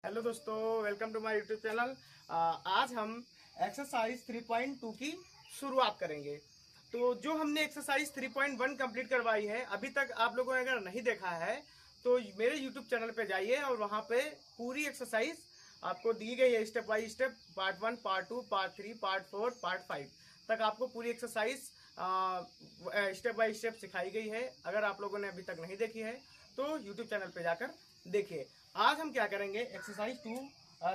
Hello दोस्तों, welcome to my YouTube channel. आज हम एक्सरसाइज 3.2 की शुरुआत करेंगे। तो जो हमने एक्सरसाइज 3.1 कंप्लीट करवाई है, अभी तक आप लोगों ने अगर नहीं देखा है तो मेरे यूट्यूब चैनल पे जाइए और वहां पे पूरी एक्सरसाइज आपको दी गई है, step by step, part 1, part 2, part 3, part 4, part 5 तक आपको पूरी एक्सरसाइज स्टेप बाय स्टेप सिखाई गई है। अगर आप लोगों ने अभी तक नहीं देखी है तो यूट्यूब चैनल पे जाकर देखिए। आज हम क्या करेंगे, एक्सरसाइज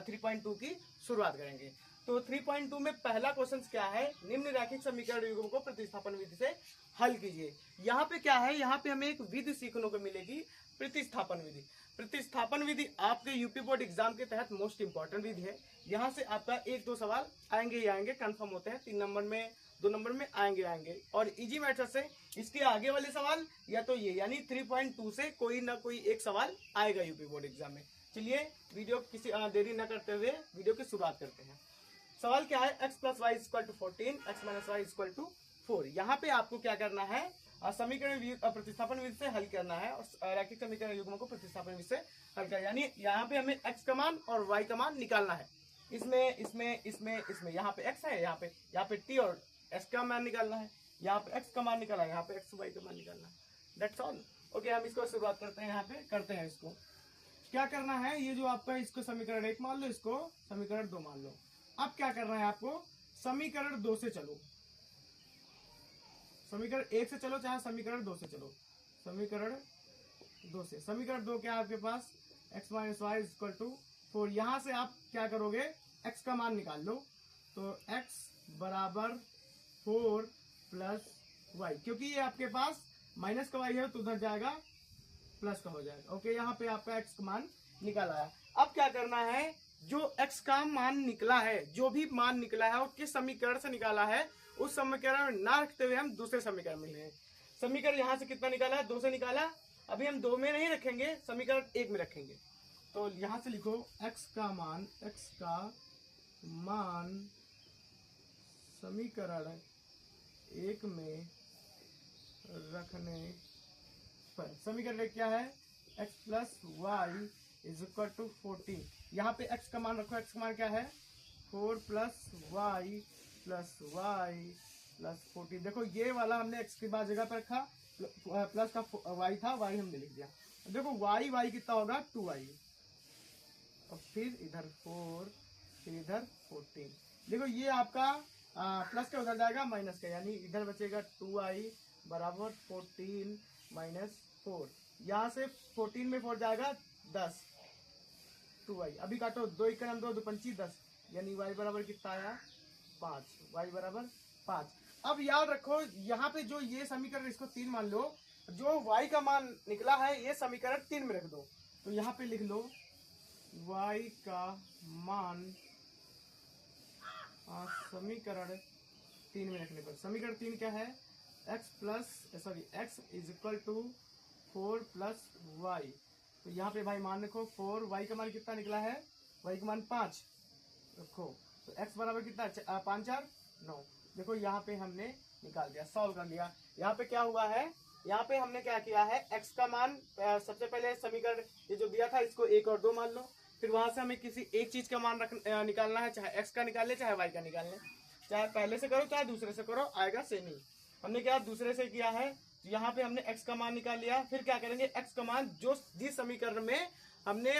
3.2 की शुरुआत करेंगे। तो 3.2 में पहला क्वेश्चन क्या है, निम्न रैखिक समीकरण युग्म को प्रतिस्थापन विधि से हल कीजिए। यहाँ पे क्या है, यहाँ पे हमें एक विधि सीखने को मिलेगी, प्रतिस्थापन विधि। प्रतिस्थापन विधि आपके यूपी बोर्ड एग्जाम के तहत मोस्ट इंपॉर्टेंट विधि है। यहाँ से आपका एक दो सवाल आएंगे ही आएंगे, कंफर्म होते हैं। 3 नंबर में, 2 नंबर में आएंगे। और इजी मेथड से इसके आगे वाले सवाल या तो ये यानी 3.2 से कोई ना कोई एक सवाल आएगा यूपी बोर्ड एग्जाम में। चलिए वीडियो किसी देरी न करते हुए वीडियो की शुरुआत करते हैं। सवाल क्या है, x + y = 14, x - y = 4। यहाँ पे आपको क्या करना है, समीकरण प्रतिस्थापन विधि से हल करना है और रैखिक समीकरण युग्म को प्रतिस्थापन विधि से हल करना है। यानी यहाँ पे हमें x का मान और y का मान निकालना है। इसमें यहाँ पे x है, यहाँ पे t और s का मान निकालना है। यहाँ पे x का मान निकाला है, यहाँ पे x y का मान निकालना है। That's all. ओके, हम इसको शुरुआत करते हैं। यहाँ पे करते हैं, इसको क्या करना है, ये जो आपका इसको समीकरण 1 मान लो, इसको समीकरण 2 मान लो। अब क्या करना है आपको, समीकरण 2 से चलो, समीकरण 1 से चलो चाहे समीकरण 2 से चलो। समीकरण 2 से, समीकरण 2 क्या है आपके पास, x - y = 4। यहां से आप क्या करोगे, x का मान निकाल लो। तो x बराबर 4 + y, क्योंकि ये आपके पास माइनस का y है तो उधर जाएगा, प्लस का हो जाएगा। ओके, यहाँ पे आपका x का मान निकाला है। अब क्या करना है, जो x का मान निकला है, जो भी मान निकला है और किस समीकरण से निकाला है, उस समीकरण में ना रखते हुए हम दूसरे समीकरण में लें। समीकरण यहाँ से कितना निकाला है, 2 से निकाला। अभी हम 2 में नहीं रखेंगे, समीकरण 1 में रखेंगे। तो यहां से लिखो x का मान समीकरण 1 में रखने पर, समीकरण क्या है, x + y = 14। यहाँ पे x का मान रखो, x का मान क्या है, 4 + y + 14। देखो ये वाला हमने x के बाद जगह पर रखा, प्लस का y था, y हमने लिख दिया। देखो y कितना होगा, 2y, और फिर इधर 4, फिर इधर 14। देखो ये आपका प्लस का उधर जाएगा माइनस का, यानी इधर बचेगा 2i बराबर 14 - 4। यहाँ से 14 में 4 जाएगा 10, 2i। अभी काटो, 2 × 2 = 2 × 5 = 10, यानी y बराबर कितना आया, 5। y बराबर 5। अब याद रखो, यहाँ पे जो ये समीकरण, इसको 3 मान लो, जो y का मान निकला है ये समीकरण 3 में रख दो। तो यहाँ पे लिख लो y का मान समीकरण 3 में रखने पर, समीकरण 3 क्या है, x = 4 + y। तो यहाँ पे भाई मान रखो 4, y का मान कितना निकला है, y का मान 5 रखो। तो x बराबर कितना, 5 4 9। देखो यहाँ पे हमने निकाल दिया, सॉल्व कर लिया। यहाँ पे क्या हुआ है, यहाँ पे हमने क्या किया है, x का मान सबसे पहले समीकरण ये जो दिया था इसको 1 और 2 मान लो। फिर वहां से हमें किसी एक चीज का मान निकालना है, चाहे x का निकाल ले चाहे y का निकाल ले, चाहे पहले से करो चाहे दूसरे से करो, आएगा सेम ही। हमने क्या दूसरे से किया है, यहाँ पे हमने x का मान निकाल लिया। फिर क्या करेंगे, x का मान जो जिस समीकरण में हमने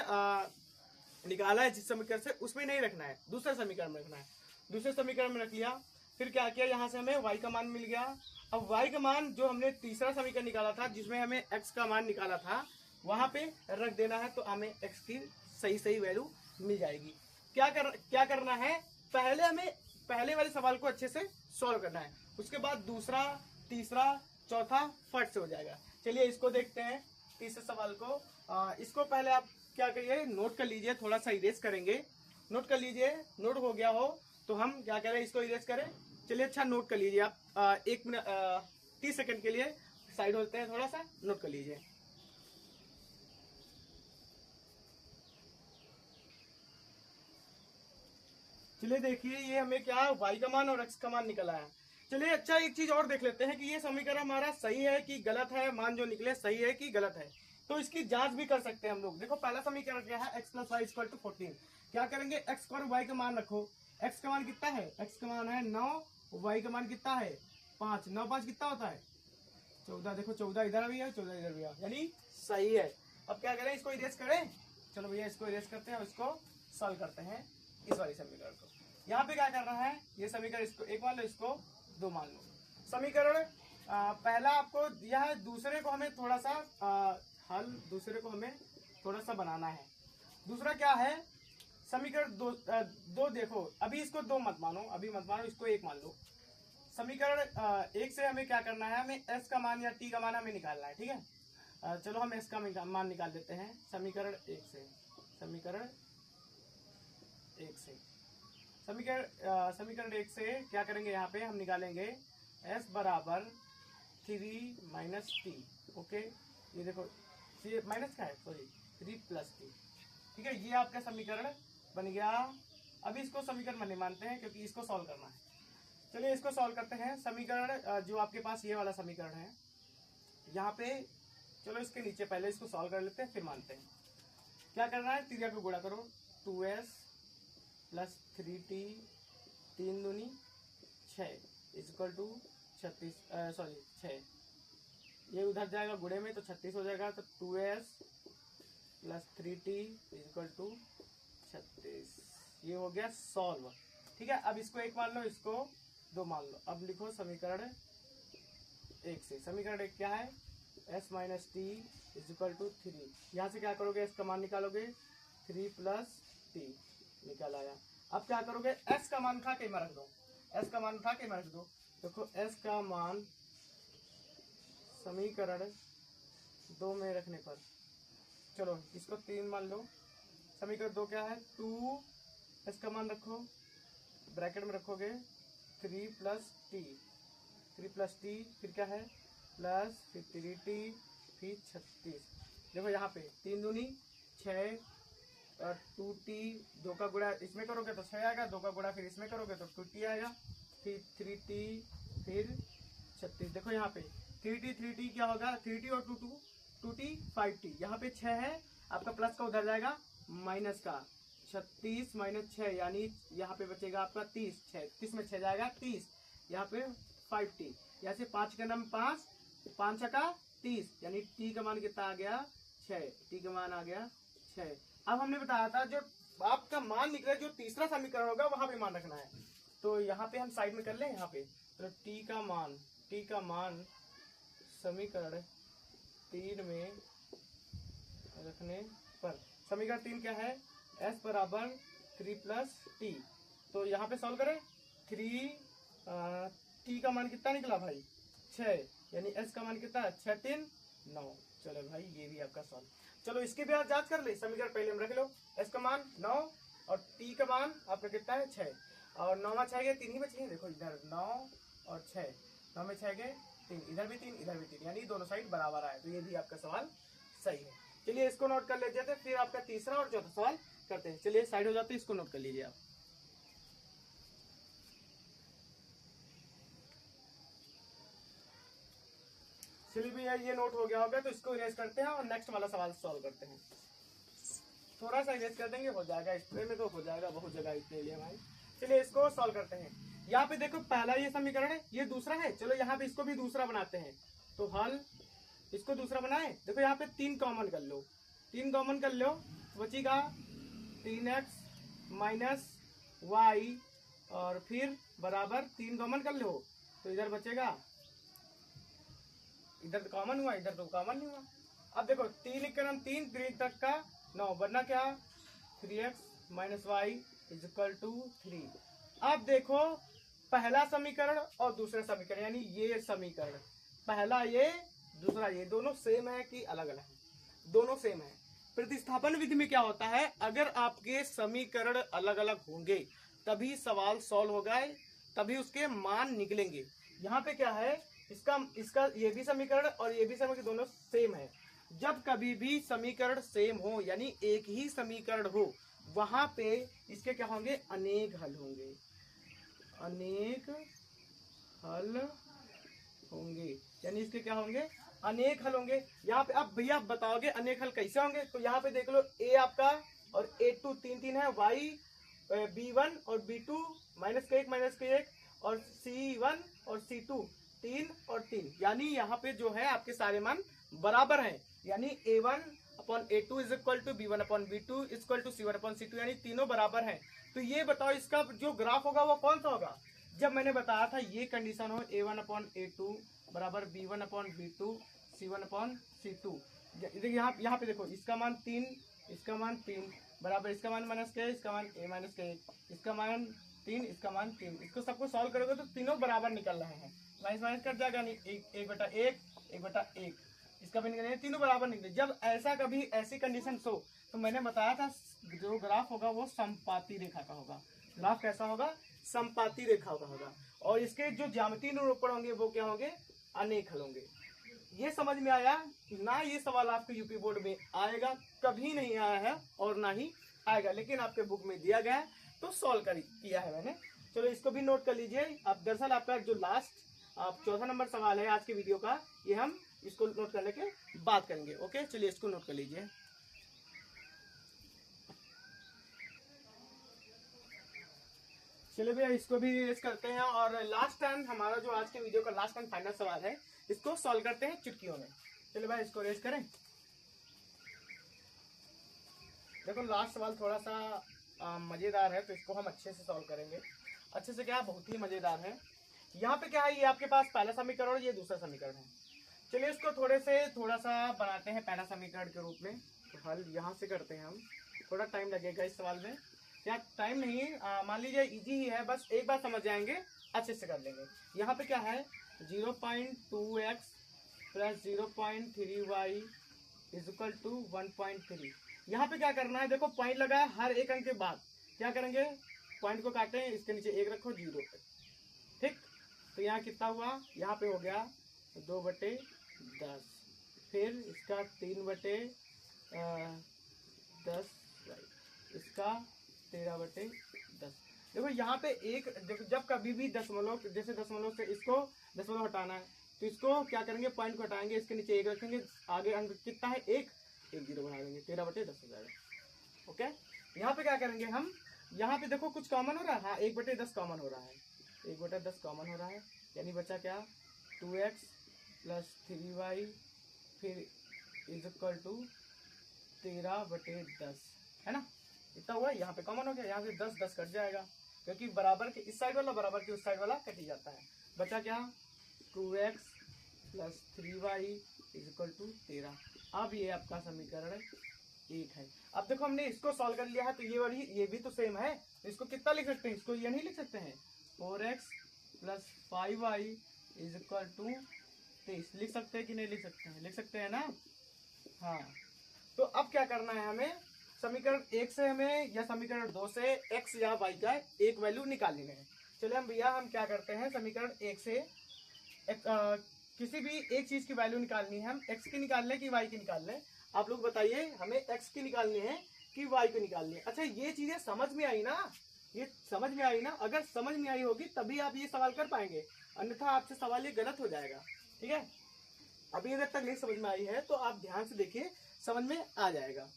निकाला है, जिस समीकरण से, उसमें नहीं रखना है, दूसरे समीकरण में रखना है। दूसरे समीकरण में रख लिया। फिर क्या किया, यहाँ से हमें y का मान मिल गया। अब y का मान जो हमने तीसरा समीकरण निकाला था, जिसमें हमें x का मान निकाला था, वहां पे रख देना है, तो हमें x की सही वैल्यू मिल जाएगी। क्या करना है, पहले हमें पहले वाले सवाल को अच्छे से सॉल्व करना है, उसके बाद दूसरा, तीसरा, चौथा फट से हो जाएगा। चलिए इसको देखते हैं, तीसरे सवाल को। इसको पहले आप क्या करिए, नोट कर लीजिए, थोड़ा सा इरेज करेंगे। नोट कर लीजिए, नोट हो गया हो तो हम क्या करें, इसको इरेज करें। चलिए अच्छा नोट कर लीजिए आप, 1 मिनट 30 सेकंड के लिए साइड होते हैं, थोड़ा सा नोट कर लीजिए। चलिए देखिए, ये हमें क्या, y का मान और x का मान निकला है। चलिए अच्छा एक चीज और देख लेते हैं कि ये समीकरण हमारा सही है कि गलत है, मान जो निकले सही है कि गलत है। तो इसकी जांच भी कर सकते हैं हम लोग। देखो पहला समीकरण क्या है, x plus y equal to 14। क्या करेंगे, x और y का मान रखो। x का मान कितना है, x का मान है 9, y का मान कितना है 5। 9 5 कितना होता है 14। देखो 14 इधर भी है, 14 इधर भी है, यानी सही है। अब क्या करें, इसको इरेज करें। चलो भैया इसको इरेज करते हैं और इसको सॉल्व करते हैं इस वाली समीकरण को। यहाँ पे क्या कर रहा है, ये समीकरण इसको एक मान लो, इसको दो मान लो। समीकरण पहला आपको दिया है, दूसरे को हमें थोड़ा सा हल, दूसरे को हमें थोड़ा सा बनाना है। दूसरा क्या है, समीकरण दो देखो, अभी इसको दो मत मानो, अभी मत मानो, इसको एक मान लो। समीकरण एक से हमें क्या करना है, हमें s का मान या t का मान हमें निकालना है, ठीक है। चलो हम s का मान निकाल देते हैं समीकरण एक से। समीकरण एक से क्या करेंगे, यहाँ पे हम निकालेंगे s बराबर 3 माइनस टी। ओके, ये देखो ये माइनस का है, सॉरी 3 प्लस टी, ठीक है। ये आपका समीकरण बन गया। अभी इसको समीकरण नहीं मानते हैं क्योंकि इसको सॉल्व करना है। चलिए इसको सॉल्व करते हैं। समीकरण जो आपके पास ये वाला समीकरण है, यहाँ पे चलो इसके नीचे पहले इसको सॉल्व कर लेते हैं, फिर मानते हैं। क्या करना है, त्रिज्या को गुणा करो, 2s प्लस 3t 3 दूनी 6 इक्वल टू 36, सॉरी 6, ये उधर जाएगा गुणे में तो 36 हो जाएगा, तो 2s plus 3t equal to 36। ये हो गया सॉल्व, ठीक है। अब इसको एक मान लो, इसको दो मान लो। अब लिखो समीकरण एक से। समीकरण एक क्या है, s minus t equal to 3। यहाँ से क्या करोगे, s का मान निकालोगे, 3 प्लस टी निकल आया। अब क्या करोगे, s का मान उठा के में रख दो, s का मान उठा के में रख दो। देखो s का मान समीकरण 2 में रखने पर, चलो इसको 3 मान लो। समीकरण 2 क्या है, 2, s का मान रखो, ब्रैकेट में रखोगे 3 प्लस टी, फिर क्या है प्लस, फिर 3t, फिर 36। देखो यहाँ पे 3 दूनी 6 और 2t, 2 का गुणा इसमें करोगे तो 6 आएगा, 2 का गुणा फिर इसमें करोगे तो 2t आएगा, फिर 3t, फिर 36। देखो यहाँ पे 3t क्या होगा, 3t और 2t 5t। यहाँ पे 6 है आपका, प्लस का उधर जाएगा माइनस का, 36 माइनस 6 यानी यहाँ पे बचेगा आपका 30। 36 में 6 जाएगा 30, यहाँ पे 5t। यहाँ से 5 का नाम 5, 5 का 30, यानी t का मान कितना आ गया 6, t का मान आ गया 6। अब हमने बताया था जो आपका मान निकले, जो तीसरा समीकरण होगा वहां पे मान रखना है। तो यहाँ पे हम साइड में कर लें, यहाँ पे तो t का मान समीकरण 3 में रखने पर, समीकरण 3 क्या है, s बराबर 3 प्लस टी। तो यहाँ पे सॉल्व करें, 3 t का मान कितना निकला भाई 6, यानी s का मान कितना है 6 3 9। चलो भाई ये भी आपका सॉल्व। चलो इसकी भी आप जांच कर ले। समीकरण पहले हम रख लो, s का मान 9 और t का मान आपका कितना है 6, और 9 में 6 गए 3 ही बचे हैं। देखो इधर 9 और 6, 9 में 6 गए 3, इधर भी 3 इधर भी 3, यानी दोनों साइड बराबर आए, तो ये भी आपका सवाल सही है। चलिए इसको नोट कर लेते थे, फिर आपका तीसरा और चौथा सवाल करते हैं। चलिए साइड हो जाते हैं, इसको नोट कर लीजिए आप। चलिए भैया ये नोट हो गया होगा, तो इसको इरेज करते हैं और नेक्स्ट वाला सवाल सॉल्व करते हैं। थोड़ा सा इरेज कर देंगे, हो जाएगा, स्प्रे में तो हो जाएगा बहुत जगह इतने लिए भाई। चलिए इसको सॉल्व करते हैं। यहाँ पे देखो पहला ये समीकरण है, ये दूसरा है। चलो यहाँ पे इसको भी दूसरा बनाते हैं, तो हल इसको दूसरा बनाए। देखो यहाँ पे 3 कॉमन कर लो, 3 कॉमन कर लो, बचेगा 3x माइनस वाई, और फिर बराबर 3 कॉमन कर लो तो इधर बचेगा, इधर तो कॉमन हुआ, इधर तो कॉमन नहीं हुआ। अब देखो 3 लिखकर 3 तक का 9 बनना क्या, 3x minus Y equal to 3। अब देखो पहला समीकरण और दूसरा समीकरण, यानी ये समीकरण पहला ये दूसरा ये, दोनों सेम है कि अलग अलग है, दोनों सेम है। प्रतिस्थापन विधि में क्या होता है, अगर आपके समीकरण अलग अलग होंगे तभी सवाल सॉल्व होगा, तभी उसके मान निकलेंगे। यहाँ पे क्या है, इसका ये भी समीकरण और ये भी समीकरण दोनों सेम है। जब कभी भी समीकरण सेम हो, यानी एक ही समीकरण हो, वहां पे इसके क्या होंगे, अनेक हल होंगे, अनेक हल होंगे, यानी इसके क्या होंगे अनेक हल होंगे। यहाँ पे अब भैया बताओगे अनेक हल कैसे होंगे, तो यहाँ पे देख लो ए आपका और A2 तीन तीन है, y B1 और B2 -1 और C1 और C2 3 और 3, यानी यहाँ पे जो है आपके सारे मान बराबर हैं, यानी A1 upon A2 is equal to B1 upon B2 is equal to C1 upon C2, यानी तीनों बराबर हैं। तो ये बताओ इसका जो ग्राफ होगा वो कौन सा होगा। जब मैंने बताया था ये कंडीशन हो A1 अपॉन A2 बराबर B1 upon B2 C1 upon C2, देखिए यहाँ पे देखो इसका मान 3, इसका मान 3 बराबर इसका मान -k, इसका मान a - k, इसका मान 3, इसका मान 3, इसको सबको सॉल्व करोगे तो तीनों बराबर निकल रहे हैं, माइनस माइनस कट जाएगा, नहीं 1/1 इसका भी निकलेगा, तीनों बराबर निकले। जब ऐसा कभी ऐसी कंडीशन हो तो मैंने बताया था जो ग्राफ होगा वो समपाती रेखा का होगा। ग्राफ कैसा होगा, समपाती रेखा का होगा, और इसके जो ज्यामितीय निरूपण होंगे वो क्या होंगे, अनेक हल होंगे। ये समझ में आया ना, ये सवाल आपके यूपी बोर्ड में आएगा, कभी नहीं आया है और ना ही आएगा, लेकिन आपके बुक में दिया गया है तो सॉल्व किया है मैंने। चलो इसको भी नोट कर लीजिए। अब दरअसल आपका जो लास्ट चौथा नंबर सवाल है आज की वीडियो का, ये हम इसको नोट करने के बाद करेंगे। ओके, चलिए इसको नोट कर लीजिए। चलिए भैया इसको भी रेस करते हैं, और लास्ट टाइम हमारा जो आज के वीडियो का लास्ट एंड फाइनल सवाल है इसको सॉल्व करते हैं चुटकियों में। चलिए भाई इसको रेस करें। देखो लास्ट सवाल थोड़ा सा मजेदार है, तो इसको हम अच्छे से सॉल्व करेंगे। अच्छे से क्या, बहुत ही मजेदार है। यहाँ पे क्या है, ये आपके पास पहला समीकरण और ये दूसरा समीकरण है। चलिए इसको थोड़ा सा बनाते हैं पहला समीकरण के रूप में। तो हल यहाँ से करते हैं हम, थोड़ा टाइम लगेगा इस सवाल में, क्या टाइम नहीं, मान लीजिए इजी ही है, बस एक बार समझ जाएंगे अच्छे से कर लेंगे। यहाँ पे क्या है 0.2x plus 0.3y is equal to 1.3। यहाँ पे क्या करना है, देखो पॉइंट लगा है, हर एक अंक के बाद क्या करेंगे, पॉइंट को काटें, इसके नीचे 1 रखो 0 पे, ठीक। तो यहाँ कितना हुआ, यहाँ पे हो गया 2/10, फिर इसका 3/10, इसका 13/10। देखो यहाँ पे एक, देखो जब कभी भी दशमलव, जैसे दशमलव से इसको दशमलव हटाना है तो इसको क्या करेंगे, पॉइंट को हटाएंगे, इसके नीचे 1 रखेंगे, आगे अंक कितना है 1 0 बना देंगे, 13/10 हो जाएगा। ओके, यहाँ पे क्या करेंगे हम, यहाँ पे देखो कुछ कॉमन हो रहा है, हाँ 1/10 कॉमन हो रहा है, 1/10 कॉमन हो रहा है, यानी बचा क्या 2x प्लस 3y फिर इज इक्वल टू 13/10, है ना, इतना हुआ। यहाँ पे कॉमन हो गया, यहाँ से 10 कट जाएगा, क्योंकि बराबर के इस साइड वाला बराबर के उस साइड वाला कट ही जाता है। बचा क्या 2x plus 3y is equal to 13। अब ये आपका समीकरण 1 है। अब देखो हमने इसको सॉल्व कर लिया है, तो ये वाली ये भी तो सेम है, तो इसको कितना लिख सकते हैं, इसको ये नहीं लिख सकते हैं, 4x plus 5y is equal to 23, लिख सकते हैं कि नहीं लिख सकते हैं, लिख सकते हैं ना, हाँ। तो अब क्या करना है हमें, समीकरण 1 से हमें या समीकरण 2 से x या y का एक वैल्यू निकाल लेना है। चलिए हम भैया हम क्या करते हैं, समीकरण 1 से किसी भी एक चीज की वैल्यू निकालनी है, हम x की निकाल लें कि y की निकाल लें, आप लोग बताइए, हमें x की निकालनी है कि y की निकालनी है। अच्छा ये चीजें समझ में आई ना, ये समझ में आई ना, अगर समझ में आई होगी तभी आप ये सवाल कर पाएंगे, अन्यथा आपसे सवाल ये गलत हो जाएगा, ठीक है। अभी अगर तक नहीं समझ में आई है तो आप ध्यान से देखिए, समझ में आ जाएगा।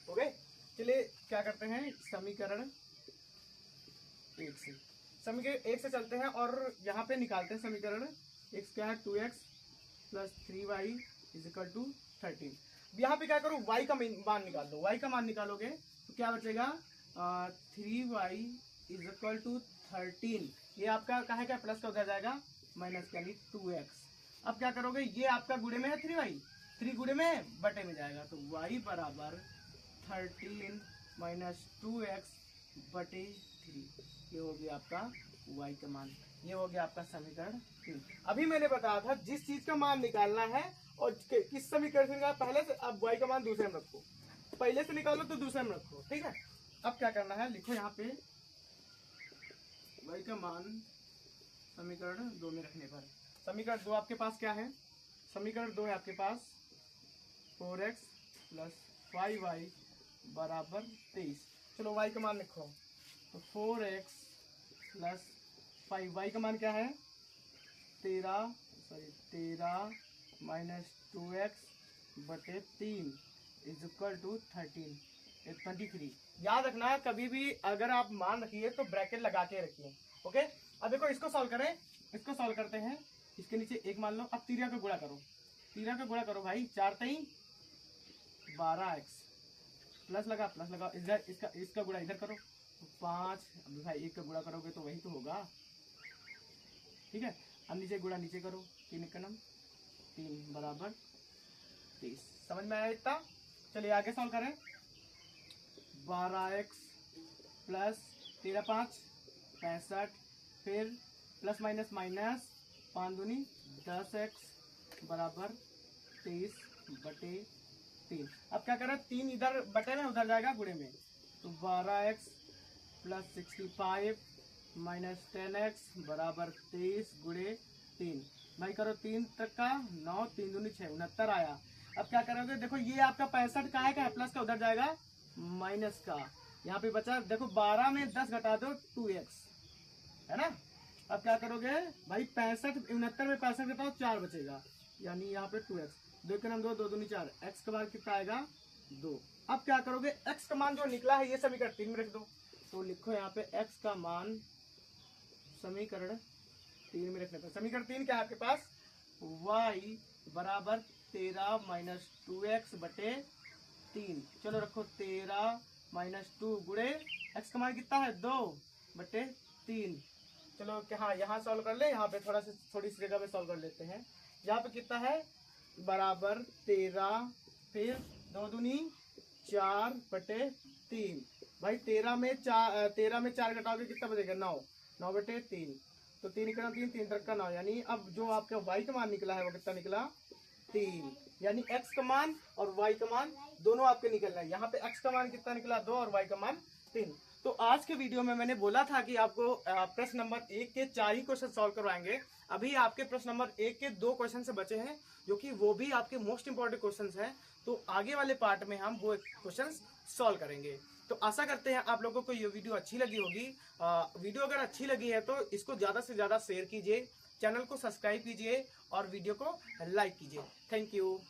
ओके, चलिए क्या करते हैं, समीकरण 1 से चलते हैं और यहाँ पे निकालते हैं समीकरण। x क्या है 2x plus 3y is equal to 13। यहाँ पे क्या करो, y का मान निकाल दो, y का मान निकालोगे तो क्या बचेगा 3y इज इक्वल टू 13। ये आपका कहा क्या, प्लस का उधर जाएगा माइनस, यानी 2x। अब क्या करोगे, ये आपका गुणे में है 3y, 3 गुणे में बटे में जाएगा, तो y बराबर 13 माइनस 2x बटे 3, ये हो गया आपका y का मान, ये हो गया आपका समीकरण 3। अभी मैंने बताया था जिस चीज का मान निकालना है और किस समीकरण से निकालना, पहले से अब y का मान दूसरे में रखो, पहले से निकालो तो दूसरे में रखो, ठीक है। अब क्या करना है, लिखो यहाँ पे y का मान समीकरण 2 में रखने पर, समीकरण 2 आपके पास क्या है, समीकरण 2 है आपके पास 4x प्लस 5y बराबर 23। चलो y का मान लिखो, तो 4x प्लस 5y का मान क्या है 13 माइनस 2x बटे 3 इज इक्वल टू 23। याद रखना कभी भी अगर आप मान रखिए तो ब्रैकेट लगा के रखिए। ओके, अब देखो इसको सॉल्व करें, इसको सॉल्व करते हैं। इसके नीचे एक मान लो, अब तीरा का गुणा करो, तीरा का गुणा करो भाई, 4 3 12x प्लस लगा इधर, इसका गुणा इधर करो 5। अब भाई एक का गुणा करोगे तो वही तो होगा, ठीक है। अब नीचे गुणा नीचे करो, 3 का नम 3 बराबर 30। समझ में आया इतना? चलिए आगे सॉल्व करें। 12x प्लस 13 5 65, फिर प्लस माइनस माइनस 5 दूनी 10x बराबर 23 बटे 3। अब क्या करें, 3 इधर बटे में उधर जाएगा गुणे में, तो 12x प्लस 65 माइनस 10x बराबर 23 गुणे 3। भाई करो 3 तक का 9, 3 दूनी 6 69 आया। अब क्या करोगे, देखो ये आपका 65 का है, प्लस का उधर जाएगा माइनस का, यहाँ पे बचा देखो 12 में 10 घटा दो 2x है ना। अब क्या करोगे भाई, 65 69 में 65 घटाओ 4 बचेगा, यानी यहाँ पे 2x, 2 के नाम 2 2 दूनी 4, x का मान कितना आएगा 2। अब क्या करोगे, x का मान जो निकला है ये समीकरण 3 में रख दो, तो लिखो यहाँ पे x का मान समीकरण 3 में रखने पर, समीकरण 3 क्या है आपके पास, y बराबर 13 माइनस 2x बटे 3। चलो रखो 13 माइनस 2 गुणे x का मान कितना है 2 बटे 3। चलो कि हाँ यहाँ सॉल्व कर ले, यहाँ पे थोड़ी सी जगह पे सॉल्व कर लेते हैं। यहाँ पे कितना है बराबर 13, फिर 2 दूनी 4 बटे 3। भाई 13 में 4 घटाओगे कितना बचेगा 9, 9 बटे 3, तो 3 का 3 3 तक का 9, यानी अब जो आपका y का मान निकला है वो कितना निकला 3। यानी x का मान और y का मान दोनों आपके निकल रहे हैं। यहाँ पे x का मान कितना निकला 2 और y का मान 3। तो आज के वीडियो में मैंने बोला था कि आपको प्रश्न नंबर 1 के 4 ही क्वेश्चन सॉल्व करवाएंगे। अभी आपके प्रश्न नंबर 1 के 2 क्वेश्चन से बचे हैं, जो कि वो भी आपके मोस्ट इंपॉर्टेंट क्वेश्चंस हैं। तो आगे वाले पार्ट में हम वो क्वेश्चंस सॉल्व करेंगे। तो आशा करते हैं आप लोगों को ये वीडियो अच्छी लगी होगी। वीडियो अगर अच्छी लगी है तो इसको ज़्यादा से ज़्यादा शेयर कीजिए, चैनल को सब्सक्राइब कीजिए और वीडियो को लाइक कीजिए। Thank you.